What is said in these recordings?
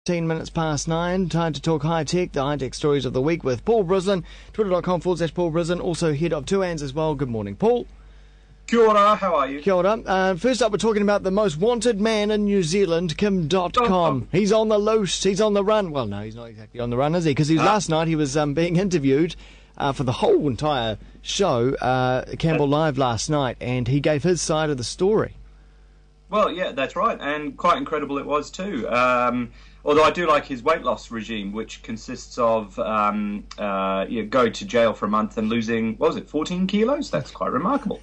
16 minutes past 9. Time to talk high-tech, the high-tech stories of the week with Paul Brislen, twitter.com/Paul Brislen, also head of Two Hands as well. Good morning, Paul. Kia ora, how are you? Kia ora. First up, we're talking about the most wanted man in New Zealand, Dotcom. He's on the loose, he's on the run. Well, no, he's not exactly on the run, is he? Because last night he was being interviewed for the whole entire show, Campbell Live last night, and he gave his side of the story. Well, yeah, that's right, and quite incredible it was too. Although I do like his weight loss regime, which consists of go to jail for a month and losing, 14 kilos? That's quite remarkable.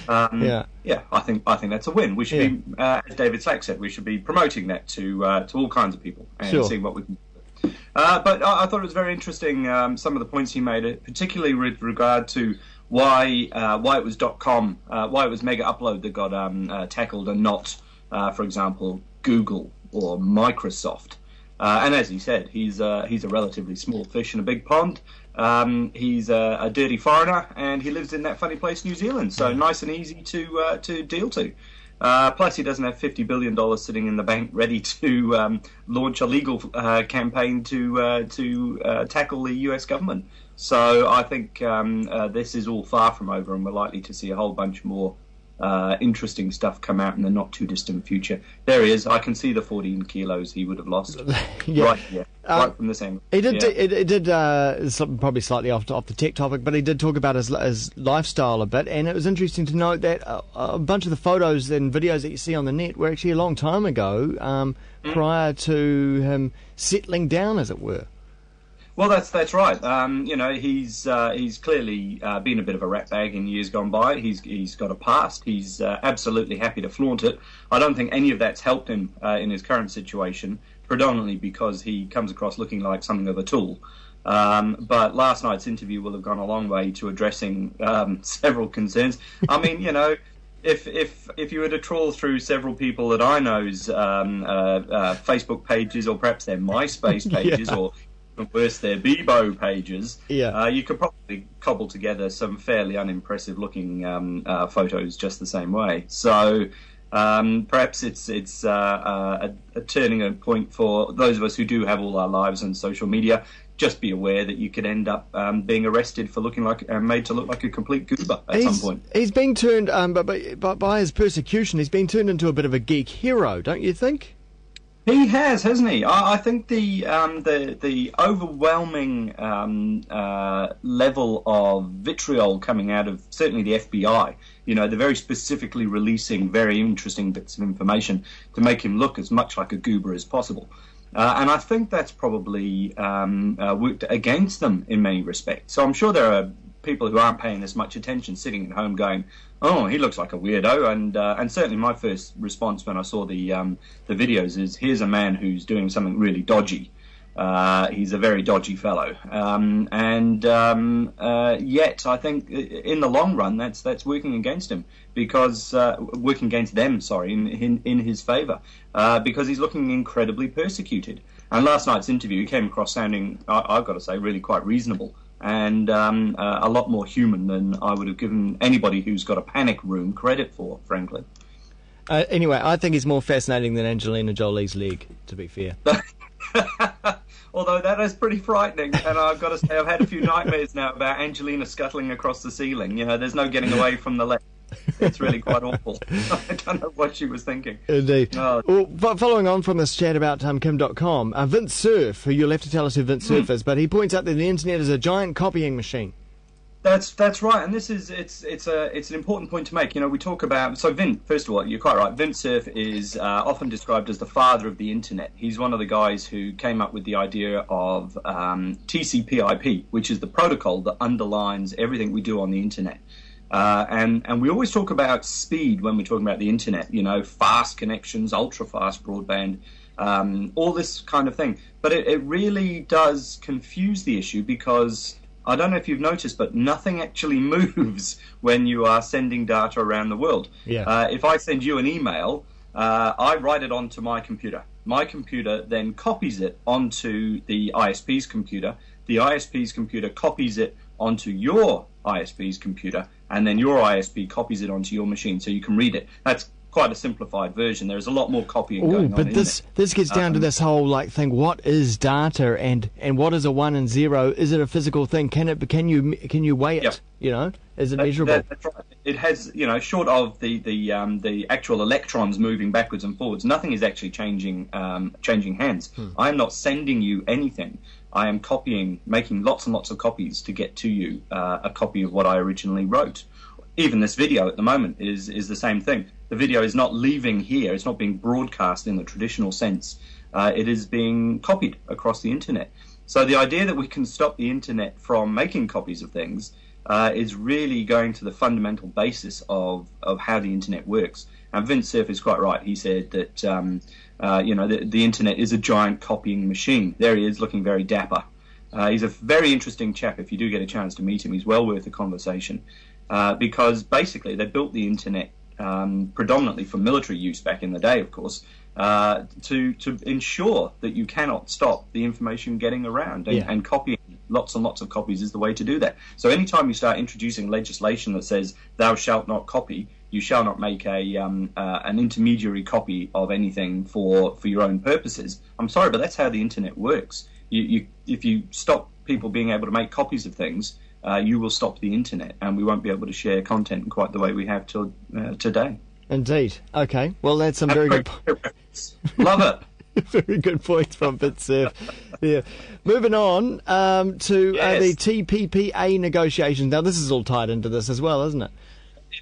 Yeah, I think that's a win. We should be, as David Slack said, we should be promoting that to all kinds of people and seeing what we can do. But I thought it was very interesting, some of the points he made, particularly with regard to why it was .com, why it was Mega Upload that got tackled and not, for example, Google or Microsoft. And as he said, he's a relatively small fish in a big pond. He's a dirty foreigner, and he lives in that funny place, New Zealand. So nice and easy to deal to. Plus, he doesn't have $50 billion sitting in the bank ready to launch a legal campaign to tackle the US government. So I think this is all far from over, and we're likely to see a whole bunch more interesting stuff come out in the not too distant future. There he is. I can see the 14 kilos he would have lost. Right from the same. He did probably slightly off the tech topic, but he did talk about his lifestyle a bit, and it was interesting to note that a bunch of the photos and videos that you see on the net were actually a long time ago, prior to him settling down, as it were. Well, that's right. He's clearly been a bit of a ratbag in years gone by. He's got a past. He's absolutely happy to flaunt it. I don't think any of that's helped him in his current situation, predominantly because he comes across looking like something of a tool. But last night's interview will have gone a long way to addressing several concerns. I mean, if you were to trawl through several people that I know's Facebook pages, or perhaps their MySpace pages, or worse, their Bebo pages, you could probably cobble together some fairly unimpressive looking photos just the same way. So perhaps it's a turning point for those of us who do have all our lives on social media. Just be aware that you could end up being arrested for looking like made to look like a complete goober at some point. He's been turned, but by his persecution, he's been turned into a bit of a geek hero, don't you think? He has, hasn't he? I think the overwhelming level of vitriol coming out of certainly the FBI, they're very specifically releasing very interesting bits of information to make him look as much like a goober as possible. And I think that's probably worked against them in many respects. So I'm sure there are people who aren't paying as much attention sitting at home going, oh, he looks like a weirdo, and certainly my first response when I saw the videos is, here's a man who's doing something really dodgy. He's a very dodgy fellow, yet I think in the long run that's working against him, because working against them, in his favour, because he's looking incredibly persecuted. And last night's interview, he came across sounding, I've got to say, really quite reasonable, and a lot more human than I would have given anybody who's got a panic room credit for, frankly. Anyway, I think he's more fascinating than Angelina Jolie's leg, to be fair. Although that is pretty frightening, and I've got to say I've had a few nightmares now about Angelina scuttling across the ceiling. There's no getting away from the leg. It's really quite awful. I don't know what she was thinking. Indeed. Well, following on from this chat about Kim.com, Vint Cerf, who you'll have to tell us who Vint Cerf is, but he points out that the internet is a giant copying machine. That's right, and this is it's an important point to make. We talk about, so Vint. First of all, you're quite right. Vint Cerf is often described as the father of the internet. He's one of the guys who came up with the idea of TCP/IP, which is the protocol that underlines everything we do on the internet. And we always talk about speed when we're talking about the internet. Fast connections, ultra fast broadband, all this kind of thing. But it really does confuse the issue, because I don't know if you've noticed, but nothing actually moves when you are sending data around the world. If I send you an email, I write it onto my computer. My computer then copies it onto the ISP's computer. The ISP's computer copies it onto your ISP's computer, and then your ISP copies it onto your machine so you can read it. That's quite a simplified version. There's a lot more copying going on. But this gets down to this whole thing. What is data, and what is a 1 and 0? Is it a physical thing? Can you weigh it? Yep. Is it measurable? That's right. It has, short of the actual electrons moving backwards and forwards, nothing is actually changing hands. I am not sending you anything. I am making lots and lots of copies to get to you a copy of what I originally wrote. Even this video at the moment is the same thing. The video is not leaving here. It's not being broadcast in the traditional sense. It is being copied across the internet. So the idea that we can stop the internet from making copies of things is really going to the fundamental basis of how the internet works. And Vint Cerf is quite right. He said that the internet is a giant copying machine. There he is, looking very dapper. He's a very interesting chap. If you do get a chance to meet him, he's well worth a conversation. Because basically they built the internet predominantly for military use back in the day, of course, to ensure that you cannot stop the information getting around, and copying lots and lots of copies is the way to do that. So anytime you start introducing legislation that says thou shalt not copy, you shall not make an intermediary copy of anything for your own purposes. I'm sorry, but that's how the internet works. If you stop people being able to make copies of things, you will stop the internet, and we won't be able to share content in quite the way we have today. Indeed. Okay. Well, that's some very good points. Love it. Very good points from Vint Cerf. Yeah. Moving on to the TPPA negotiations. Now, this is all tied into this as well, isn't it?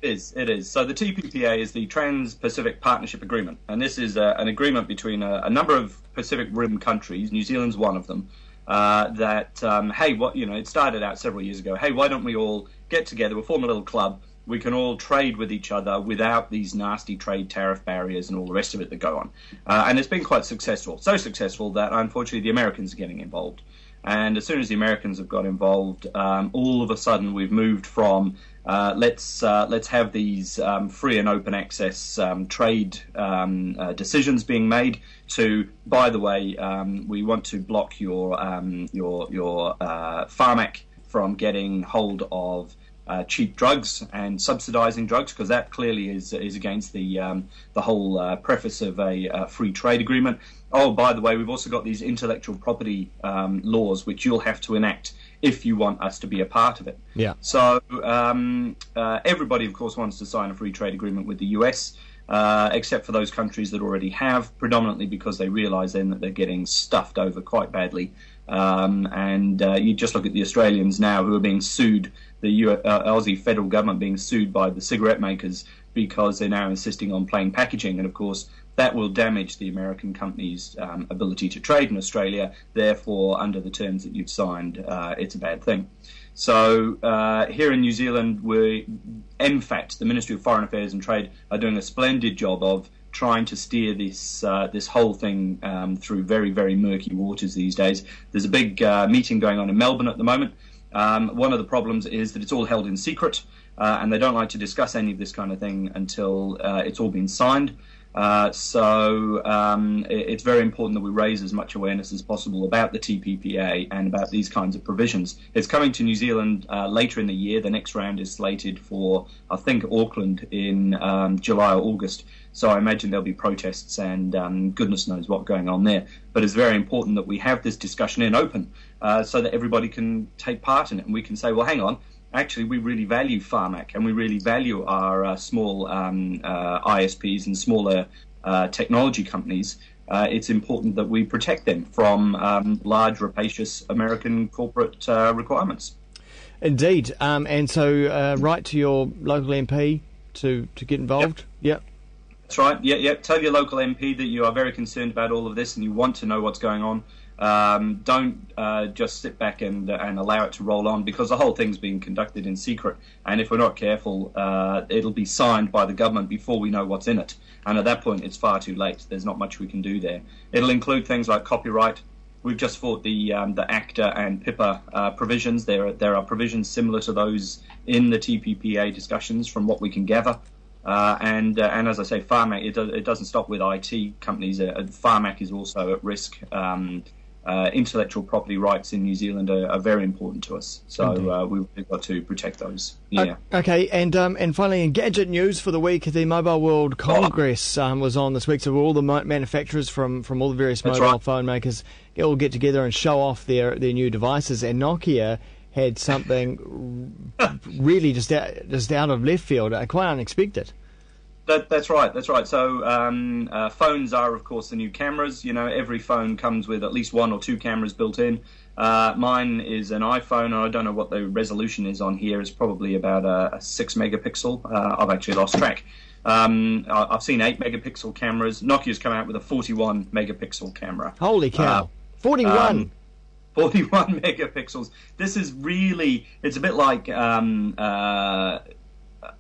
It is. So the TPPA is the Trans-Pacific Partnership Agreement, and this is an agreement between a number of Pacific Rim countries. New Zealand's one of them. It started out several years ago. Hey, why don't we all get together? We'll form a little club. We can all trade with each other without these nasty trade tariff barriers and all the rest of it that go on. And it's been quite successful. So successful that, unfortunately, the Americans are getting involved. And as soon as the Americans have got involved, all of a sudden we've moved from let's have these free and open access trade decisions being made to, by the way, we want to block your Pharmac from getting hold of cheap drugs and subsidising drugs, because that clearly is against the whole preface of a free trade agreement. Oh, by the way, we've also got these intellectual property laws which you'll have to enact if you want us to be a part of it. Yeah. So everybody, of course, wants to sign a free trade agreement with the US, except for those countries that already have, predominantly because they realise then that they're getting stuffed over quite badly. You just look at the Australians now who are being sued, the Aussie federal government being sued by the cigarette makers because they're now insisting on plain packaging, and of course that will damage the American companies' ability to trade in Australia. Therefore, under the terms that you've signed, it's a bad thing. So here in New Zealand, MFAT, the Ministry of Foreign Affairs and Trade, are doing a splendid job of trying to steer this whole thing through very, very murky waters these days. There's a big meeting going on in Melbourne at the moment. One of the problems is that it's all held in secret, and they don't like to discuss any of this kind of thing until it's all been signed. So it's very important that we raise as much awareness as possible about the TPPA and about these kinds of provisions. It's coming to New Zealand later in the year. The next round is slated for, I think, Auckland in July or August. So I imagine there'll be protests and goodness knows what going on there. But it's very important that we have this discussion in open so that everybody can take part in it. And we can say, well, hang on, actually we really value Pharmac and we really value our small ISPs and smaller technology companies. It's important that we protect them from large, rapacious American corporate requirements. Indeed. And so write to your local MP to get involved. Yep. That's right. Yeah. Tell your local MP that you are very concerned about all of this and you want to know what's going on. Don't just sit back and allow it to roll on, because the whole thing's being conducted in secret. And if we're not careful, it'll be signed by the government before we know what's in it. And at that point, it's far too late. There's not much we can do there. It'll include things like copyright. We've just fought the ACTA and PIPA provisions. There are provisions similar to those in the TPPA discussions, from what we can gather. And as I say, Pharmac, it doesn't stop with IT companies. Pharmac is also at risk. intellectual property rights in New Zealand are very important to us. So we've got to protect those. Yeah. Okay, and finally, in gadget news for the week, the Mobile World Congress was on this week, so all the manufacturers from all the various mobile phone makers all get together and show off their new devices, and Nokia had something really just out of left field, quite unexpected. That's right. So phones are, of course, the new cameras. Every phone comes with at least one or two cameras built in. Mine is an iPhone, and I don't know what the resolution is on here. It's probably about a 6 megapixel. I've actually lost track. I've seen 8 megapixel cameras. Nokia's come out with a 41 megapixel camera. Holy cow! 41. 41 megapixels. This is really. It's a bit like.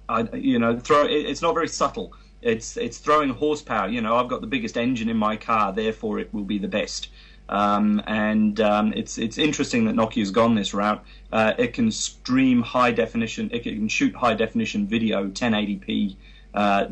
It's not very subtle. It's throwing horsepower. I've got the biggest engine in my car, therefore it will be the best. It's interesting that Nokia's gone this route. It can stream high definition. It can shoot high definition video, 1080p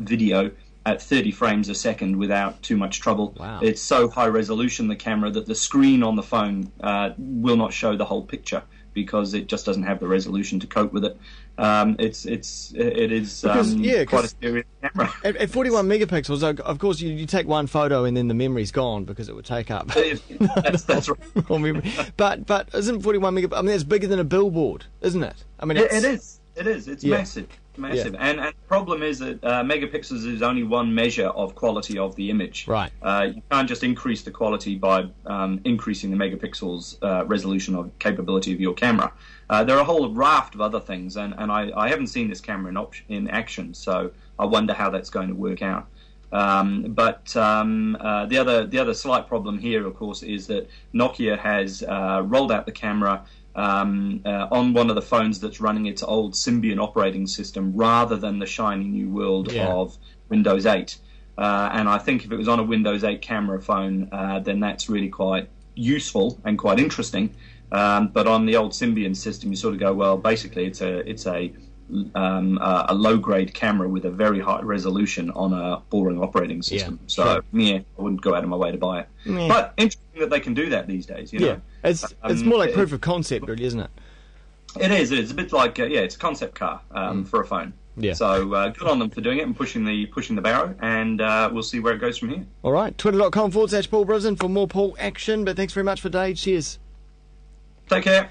video at 30 frames a second without too much trouble. Wow. It's so high resolution, the camera, that the screen on the phone will not show the whole picture, because it just doesn't have the resolution to cope with it. It is quite a serious camera. At 41 megapixels, of course, you take one photo and then the memory's gone because it would take up. That's right. But isn't 41 megapixels? I mean, it's bigger than a billboard, isn't it? I mean, it is. It's massive. Yeah. And the problem is that megapixels is only one measure of quality of the image. Right. You can't just increase the quality by increasing the megapixels resolution or capability of your camera. There are a whole raft of other things, and I haven't seen this camera in action, so I wonder how that's going to work out. But the other slight problem here, of course, is that Nokia has rolled out the camera on one of the phones that's running its old Symbian operating system rather than the shiny new world of Windows 8. And I think if it was on a Windows 8 camera phone, then that's really quite useful and quite interesting. But on the old Symbian system, you sort of go, well, basically it's a low-grade camera with a very high resolution on a boring operating system. I wouldn't go out of my way to buy it. Yeah. But interesting that they can do that these days. It's more like proof of concept, really, isn't it? It is. It's a bit like it's a concept car for a phone. Yeah. So good on them for doing it and pushing the barrow, and we'll see where it goes from here. All right, twitter.com/Paul Brislen for more Paul action. But thanks very much for today. Cheers. Take care.